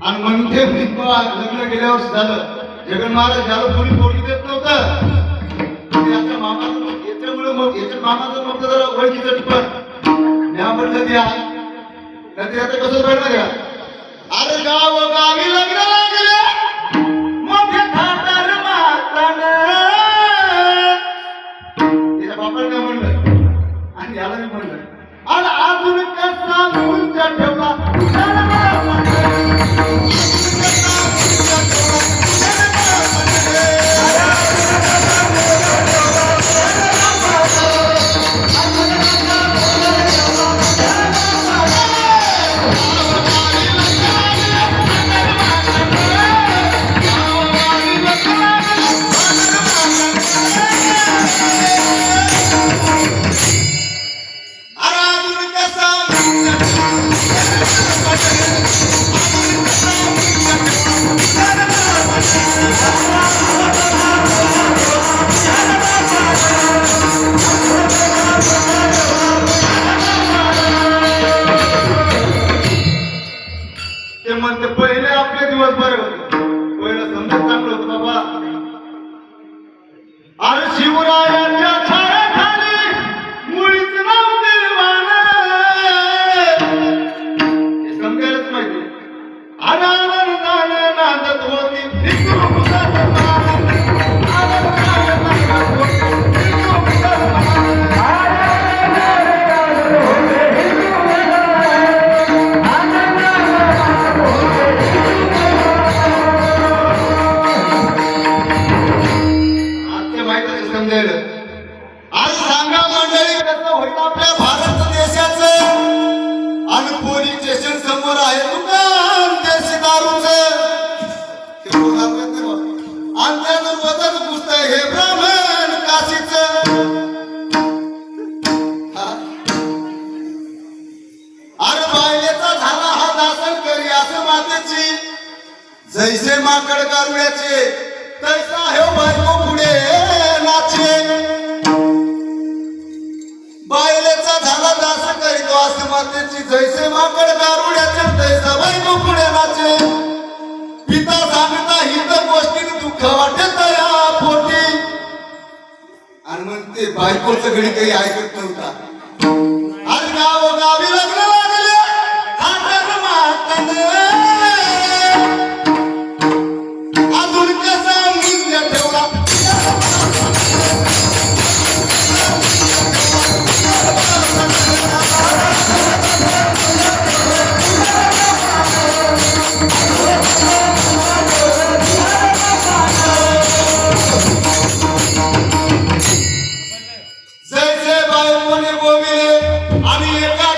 आणि म्हणते लग्न गेल्या वर्षी झालं जगन महाराज ज्याला कोणी पोरगी देत नव्हतं याच्या मामाचं याच्यामुळे मग याच्या मामाचं नव्हतं जरा ओळखीचं टिपण मी म्हटलं ते आता कसं कळलं का अरे गाव गावी लग्न लागले मोठे थांबार मातानं तिच्या बापाला म्हणलं आणि याला मी म्हणलं आणि अजून कसा मुलगा ठेवला म्हणते पहिले आपले दिवस बरे होते पहिलं समजा चांगलं होतं बाबा अरे शिवरायाच्या छायाखाली मुळीच नव्हते हे समजायलाच माहिती अरे आनंदाने नांदत होती आज सांगा मंडळी कसं होईल आपल्या भारत देशाचं आणि पोलीस स्टेशन समोर आहे दुकान देशी दारूचं आणि त्याचं वजन पुस्तक हे ब्राह्मण काशीचं अरे बायलेचा झाला हा दासन करी असं मातेची जैसे माकड गारुड्याचे तैसा हे बायको पुढे नाचे बायलेचा झाला दास करीतो असं मातेची जैसे माकड गारुड्याचे तैसा बायको पुढे नाचे पिता सांगता हित गोष्टीत दुःख वाटत या पोटी आणि म्हणते बायकोचं घडी काही ऐकत नव्हता आज गाव गावी लग्न लागले थांबलं मातानं अजून कसा मुलगा ठेवला जैसे बायकोने बोविले आणि एका